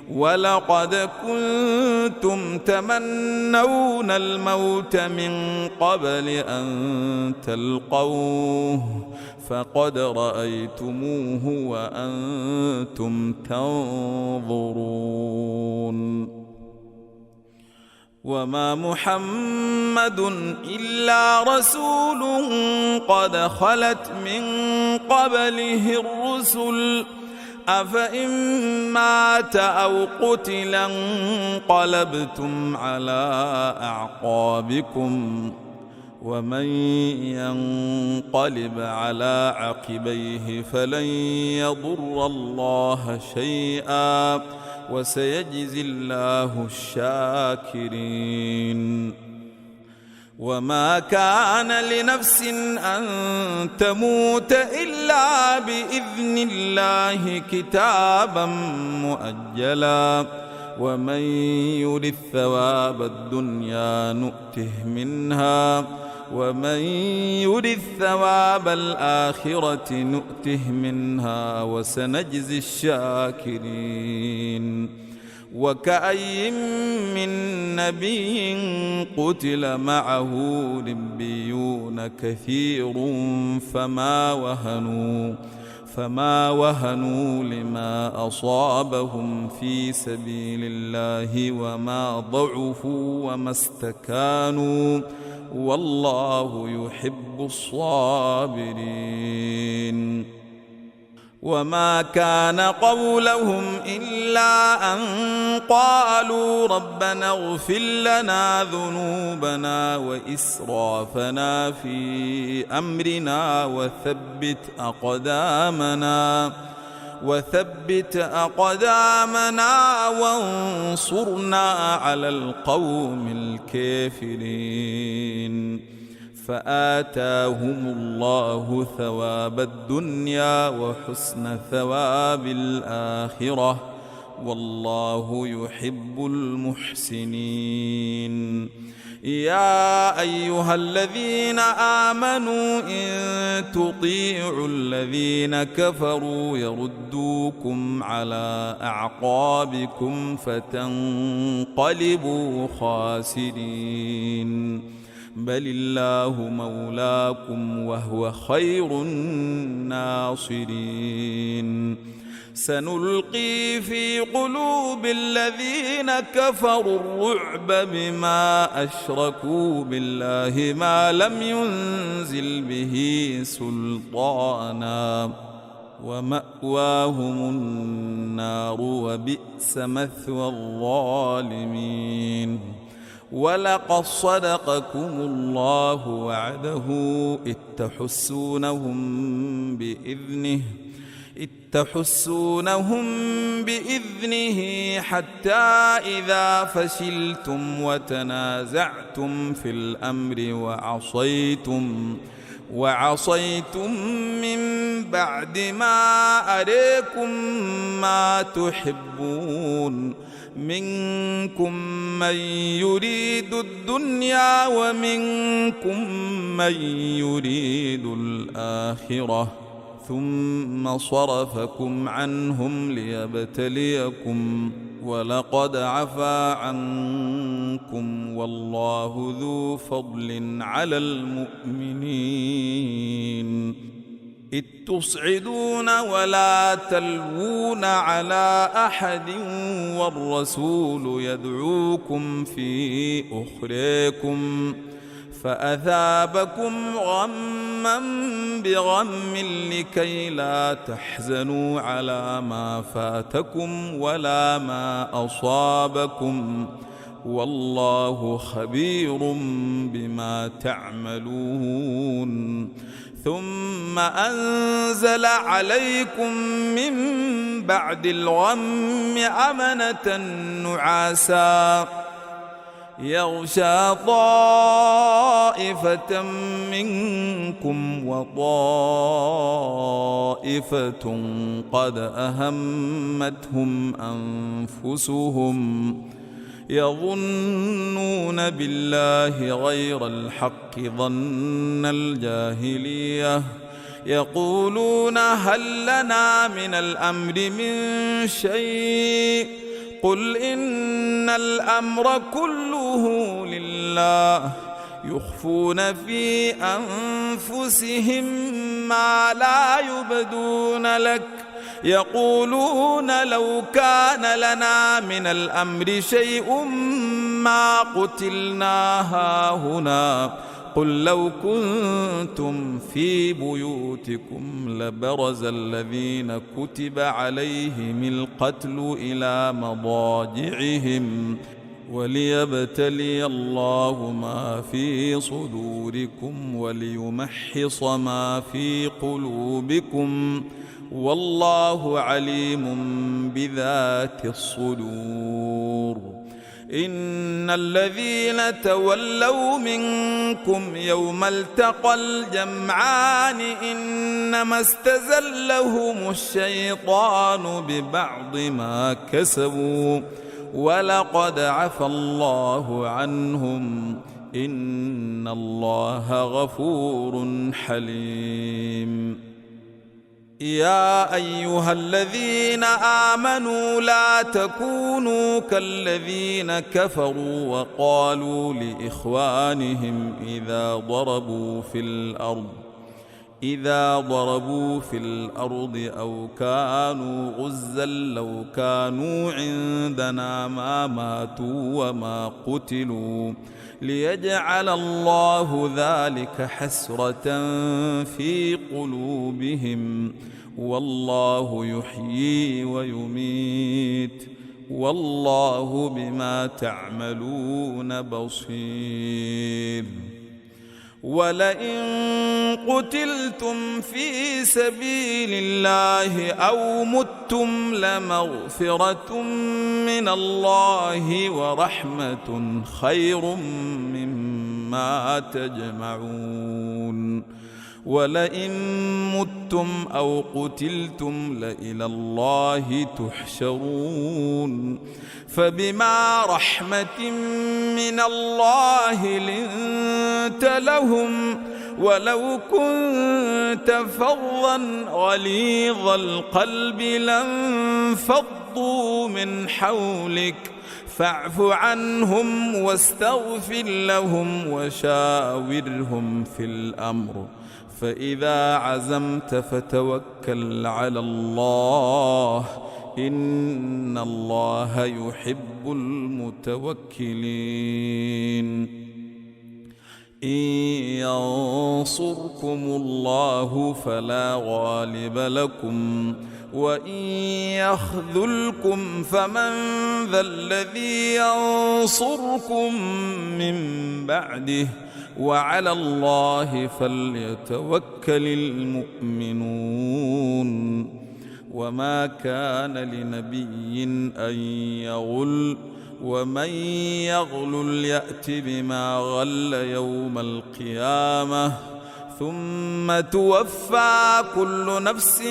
ولقد كنتم تمنون الموت من قبل أن تلقوه فقد رأيتموه وأنتم تنظرون. وما محمد إلا رسول قد خلت من قبله الرسل أفإن مات أو قتلا انقلبتم على أعقابكم ومن ينقلب على عقبيه فلن يضر الله شيئا وسيجزي الله الشاكرين. وما كان لنفس أن تموت إلا بإذن الله كتابا مؤجلا ومن يرد ثواب الدنيا نؤته منها ومن يرد ثواب الآخرة نؤته منها وسنجزي الشاكرين. وكأي من نبي قتل معه ربيون كثير فما وهنوا لما أصابهم في سبيل الله وما ضعفوا وما استكانوا والله يحب الصابرين. وما كان قولهم إلا أن قالوا ربنا اغفر لنا ذنوبنا وإسرافنا في أمرنا وثبت أقدامنا وانصرنا على القوم الكافرين. فآتاهم الله ثواب الدنيا وحسن ثواب الآخرة والله يحب المحسنين. يا أيها الذين آمنوا إن تطيعوا الذين كفروا يردوكم على أعقابكم فتنقلبوا خاسرين. بل الله مولاكم وهو خير الناصرين. سنلقي في قلوب الذين كفروا الرعب بما أشركوا بالله ما لم ينزل به سلطانا ومأواهم النار وبئس مثوى الظالمين. ولقد صدقكم الله وعده إذ تحسونهم بإذنه حتى إذا فشلتم وتنازعتم في الأمر وعصيتم من بعد ما أريكم ما تحبون منكم من يريد الدنيا ومنكم من يريد الآخرة ثم صرفكم عنهم ليبتليكم ولقد عفا عنكم والله ذو فضل على المؤمنين إذ تصعدون ولا تلوون على أحد والرسول يدعوكم في أخريكم فأثابكم غما بغم لكي لا تحزنوا على ما فاتكم ولا ما أصابكم والله خبير بما تعملون ثم أنزل عليكم من بعد الغم أمنة نعاسا يغشى طائفة منكم وطائفة قد أهمتهم أنفسهم يظنون بالله غير الحق ظن الجاهلية يقولون هل لنا من الأمر من شيء قل إن الأمر كله لله يخفون في أنفسهم ما لا يبدون لك يقولون لو كان لنا من الأمر شيء ما قتلنا هاهنا قل لو كنتم في بيوتكم لبرز الذين كتب عليهم القتل إلى مضاجعهم وليبتلي الله ما في صدوركم وليمحص ما في قلوبكم والله عليم بذات الصدور إن الذين تولوا منكم يوم التقى الجمعان إنما استزلهم الشيطان ببعض ما كسبوا ولقد عفى الله عنهم إن الله غفور حليم يا أيها الذين آمنوا لا تكونوا كالذين كفروا وقالوا لإخوانهم إذا ضربوا في الأرض أو كانوا غزا لو كانوا عندنا ما ماتوا وما قتلوا ليجعل الله ذلك حسرة في قلوبهم والله يحيي ويميت والله بما تعملون بصير ولئن قتلتم في سبيل الله أو متم لمغفرة من الله ورحمة خير مما تجمعون ولئن متم أو قتلتم لإلى الله تحشرون فبما رحمة من الله لنت لهم ولو كنت فظا غليظ القلب لانفضوا من حولك فاعف عنهم واستغفر لهم وشاورهم في الأمر فإذا عزمت فتوكل على الله إن الله يحب المتوكلين إن ينصركم الله فلا غالب لكم وإن يخذلكم فمن ذا الذي ينصركم من بعده وعلى الله فليتوكل المؤمنون وما كان لنبي أن يغل ومن يغل يأت بما غل يوم القيامة ثم توفى كل نفس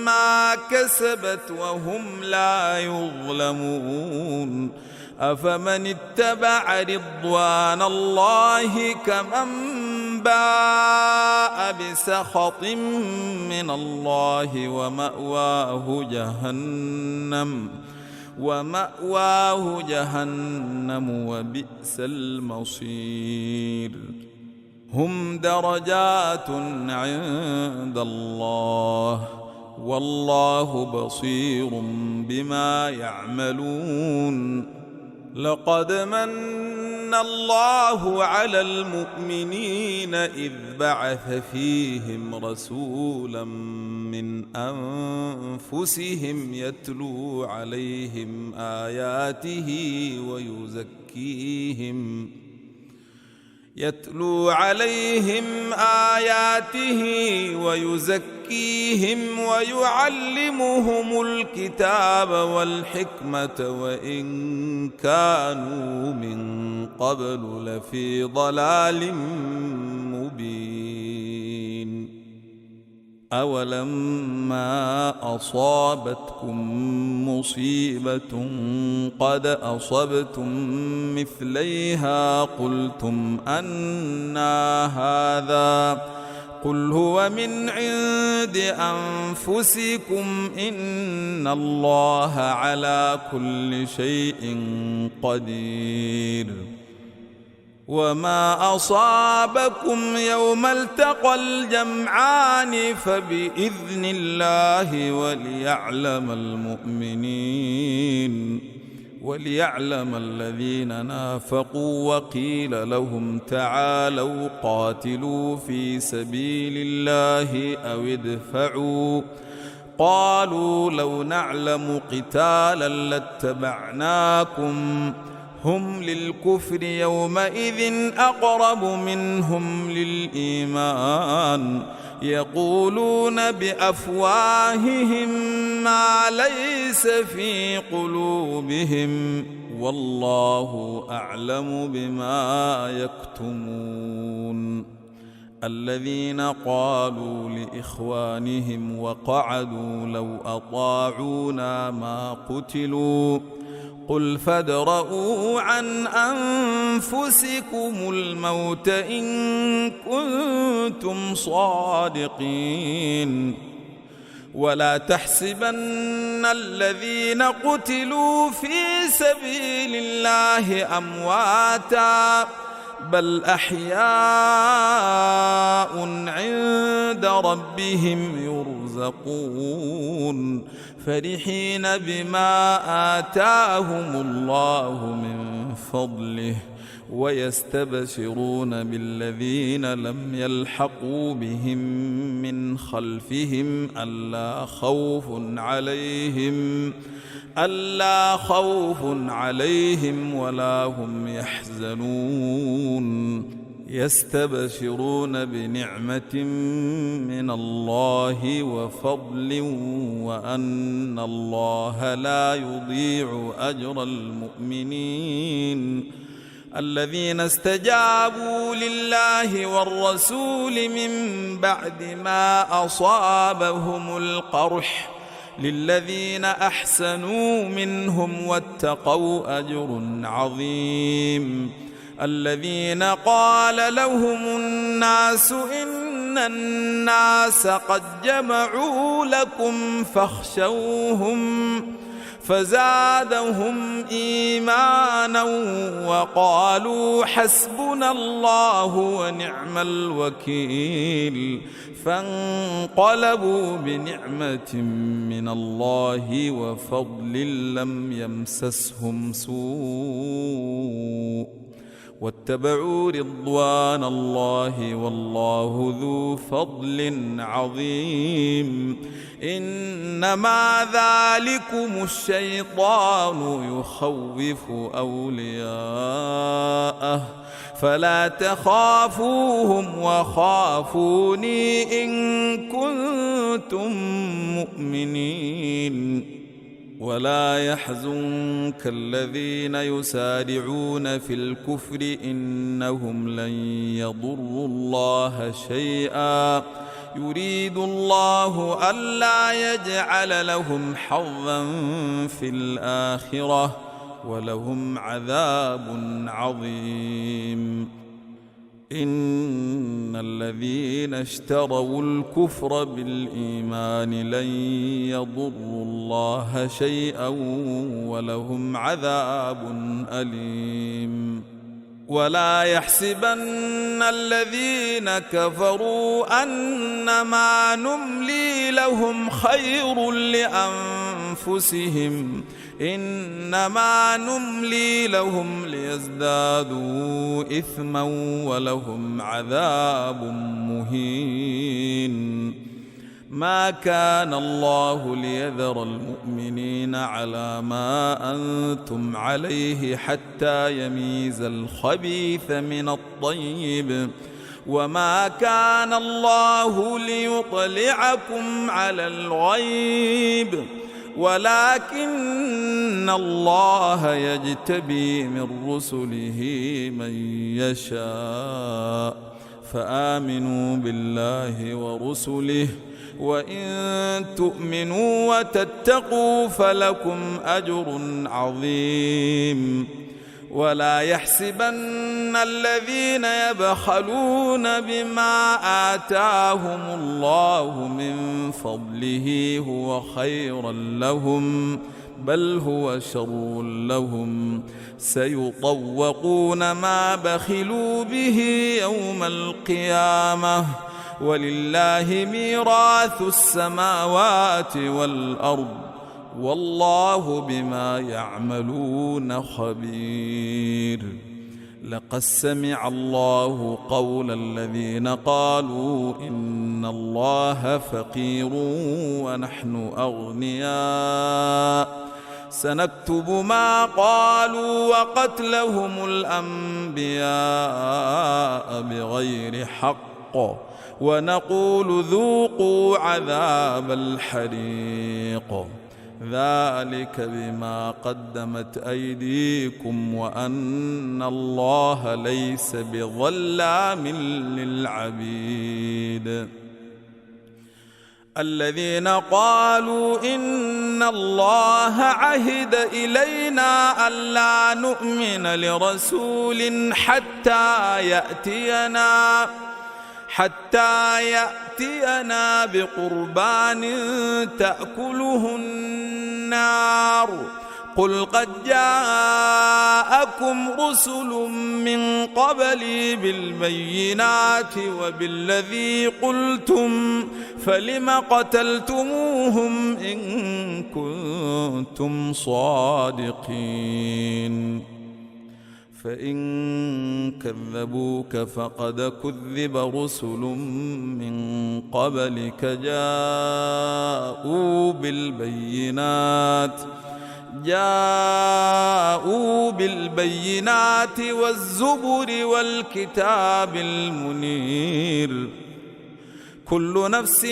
ما كسبت وهم لا يظلمون أفمن اتبع رضوان الله كمن باء بسخط من الله ومأواه جهنم ومأواه جهنم وبئس المصير. هم درجات عند الله والله بصير بما يعملون. لقد من الله على المؤمنين إذ بعث فيهم رسولا من أنفسهم يتلو عليهم آياته ويزكيهم ويعلمهم الكتاب والحكمة وإن كانوا من قبل لفي ضلال مبين. أولما أصابتكم مصيبة قد أصبتم مثليها قلتم أنى هذا قل هو من عند أنفسكم إن الله على كل شيء قدير. وما أصابكم يوم التقى الجمعان فبإذن الله وليعلم الذين نافقوا وقيل لهم تعالوا قاتلوا في سبيل الله أو ادفعوا قالوا لو نعلم قتالا لاتبعناكم هم للكفر يومئذ أقرب منهم للإيمان يقولون بأفواههم ما ليس في قلوبهم والله أعلم بما يكتمون. الذين قالوا لإخوانهم وقعدوا لو أطاعونا ما قتلوا قل فادرءوا عن أنفسكم الموت إن كنتم صادقين. ولا تحسبن الذين قتلوا في سبيل الله أمواتا بل أحياء عند ربهم يرزقون فرحين بما آتاهم الله من فضله ويستبشرون بالذين لم يلحقوا بهم من خلفهم ألا خوف عليهم ولا هم يحزنون. يستبشرون بنعمة من الله وفضل وأن الله لا يضيع أجر المؤمنين. الذين استجابوا لله والرسول من بعد ما أصابهم القرح للذين أحسنوا منهم واتقوا أجر عظيم. الذين قال لهم الناس إن الناس قد جمعوا لكم فاخشوهم فزادهم إيمانا وقالوا حسبنا الله ونعم الوكيل فانقلبوا بنعمة من الله وفضل لم يمسسهم سوء واتبعوا رضوان الله والله ذو فضل عظيم. إنما ذلكم الشيطان يخوف أولياءه فلا تخافوهم وخافوني إن كنتم مؤمنين. ولا يحزنك الذين يسارعون في الكفر إنهم لن يضروا الله شيئا يريد الله ألا يجعل لهم حظا في الآخرة ولهم عذاب عظيم. إن الذين اشتروا الكفر بالإيمان لن يضروا الله شيئا ولهم عذاب أليم. ولا يحسبن الذين كفروا أنما نملي لهم خير لأنفسهم إنما نملي لهم ليزدادوا إثما ولهم عذاب مهين. ما كان الله ليذر المؤمنين على ما أنتم عليه حتى يميز الخبيث من الطيب وما كان الله ليطلعكم على الغيب ولكن الله يجتبي من رسله من يشاء فآمنوا بالله ورسله وإن تؤمنوا وتتقوا فلكم أجر عظيم. ولا يحسبن الذين يبخلون بما آتاهم الله من فضله هو خيرا لهم بل هو شر لهم سيطوقون ما بخلوا به يوم القيامة ولله ميراث السماوات والأرض والله بما يعملون خبير. لقد سمع الله قول الذين قالوا إن الله فقير ونحن أغنياء سنكتب ما قالوا وقتلهم الأنبياء بغير حق ونقول ذوقوا عذاب الحريق ذلك بما قدمت أيديكم وأن الله ليس بظلام للعبيد. الذين قالوا إن الله عهد إلينا ألا نؤمن لرسول حتى يأتينا بقربان تأكله النار قل قد جاءكم رسل من قبلي بالبينات وبالذي قلتم فلم قتلتموهم إن كنتم صادقين. فإن كذبوك فقد كذب رسل من قبلك جاءوا بالبينات والزبر والكتاب المنير. كل نفس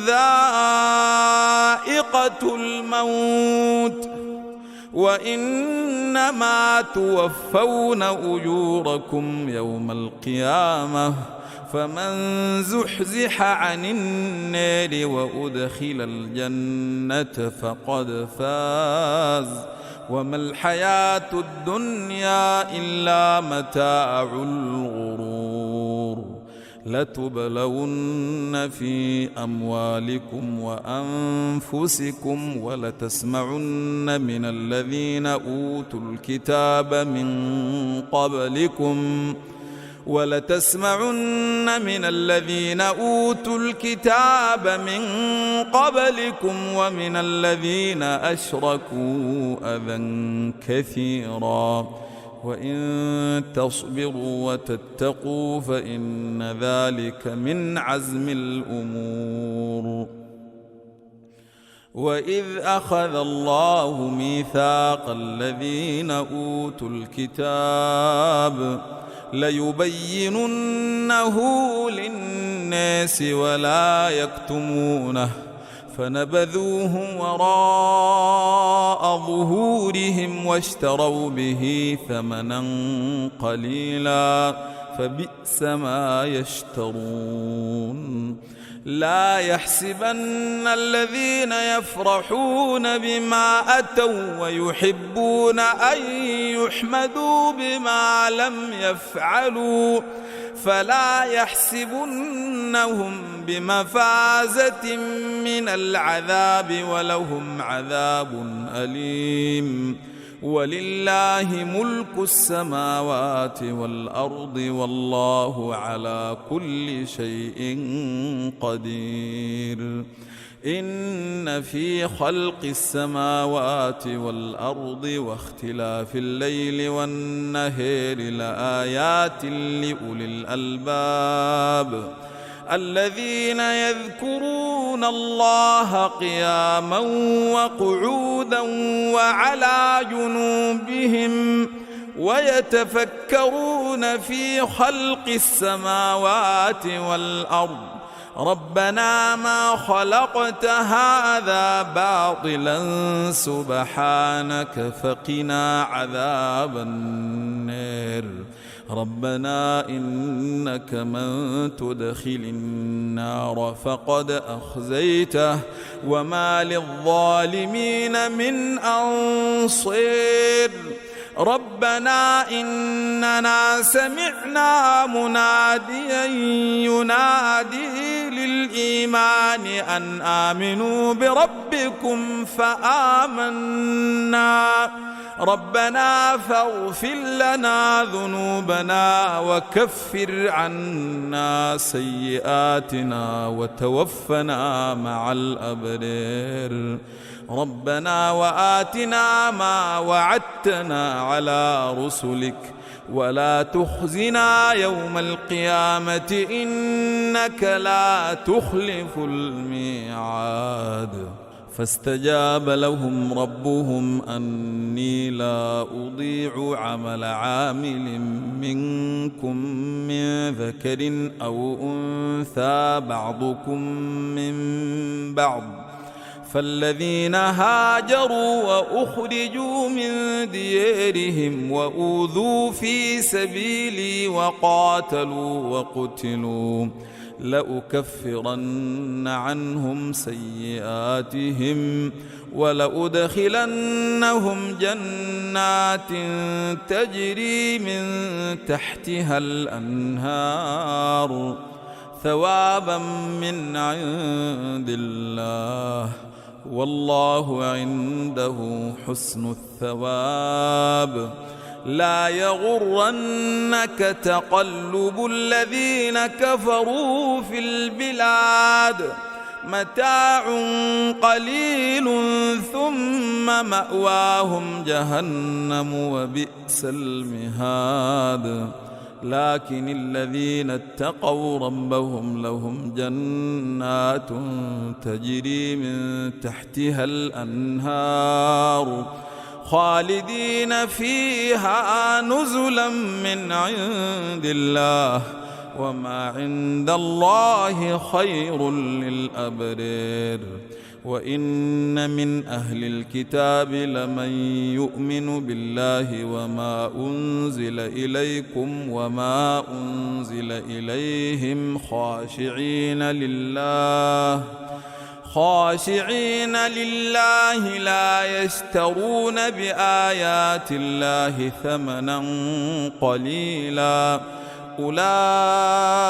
ذائقة الموت وإنما توفون أجوركم يوم القيامة فمن زحزح عن النار وأدخل الجنة فقد فاز وما الحياة الدنيا إلا متاع الغرور. لتبلون في أموالكم وأنفسكم ولتسمعن من الذين أوتوا الكتاب من قبلكم ومن الذين أشركوا أذى كثيرا وإن تصبروا وتتقوا فإن ذلك من عزم الأمور. وإذ أخذ الله ميثاق الذين أوتوا الكتاب ليبيننه للناس ولا يكتمونه فنبذوه وراء ظهورهم واشتروا به ثمنا قليلا فبئس ما يشترون. لا يحسبن الذين يفرحون بما أتوا ويحبون أن يحمدوا بما لم يفعلوا فلا يحسبنهم بمفازة من العذاب ولهم عذاب أليم. ولله ملك السماوات والأرض والله على كل شيء قدير. إن في خلق السماوات والأرض واختلاف الليل والنهار لآيات لأولي الألباب الذين يذكرون الله قياما وقعودا وعلى جنوبهم ويتفكرون في خلق السماوات والأرض ربنا ما خلقت هذا باطلا سبحانك فقنا عذاب النار. ربنا إنك من تدخل النار فقد أخزيته وما للظالمين من أنصير. ربنا إننا سمعنا مناديا ينادي للإيمان أن آمنوا بربكم فآمنا ربنا فاغفر لنا ذنوبنا وكفر عنا سيئاتنا وتوفنا مع الأبرار. ربنا وآتنا ما وعدتنا على رسلك ولا تخزنا يوم القيامة إنك لا تخلف الميعاد. فاستجاب لهم ربهم أني لا أضيع عمل عامل منكم من ذكر أو أنثى بعضكم من بعض فالذين هاجروا وأخرجوا من ديارهم وأوذوا في سبيلي وقاتلوا وقتلوا لأكفرن عنهم سيئاتهم ولأدخلنهم جنات تجري من تحتها الأنهار ثوابا من عند الله والله عنده حسن الثواب. لا يغرنك تقلب الذين كفروا في البلاد متاع قليل ثم مأواهم جهنم وبئس المهاد. لكن الذين اتقوا ربهم لهم جنات تجري من تحتها الأنهار خالدين فيها نزلا من عند الله وما عند الله خير للأبرار. وإن من أهل الكتاب لمن يؤمن بالله وما أنزل إليكم وما أنزل إليهم خاشعين لله لا يشترون بآيات الله ثمنا قليلا أولئك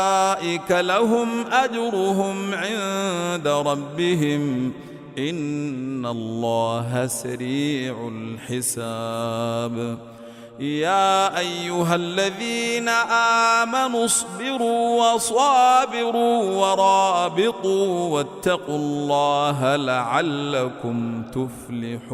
لهم أجرهم عند ربهم إن الله سريع الحساب. يا أيها الذين آمنوا اصبروا وصابروا ورابطوا واتقوا الله لعلكم تفلحون.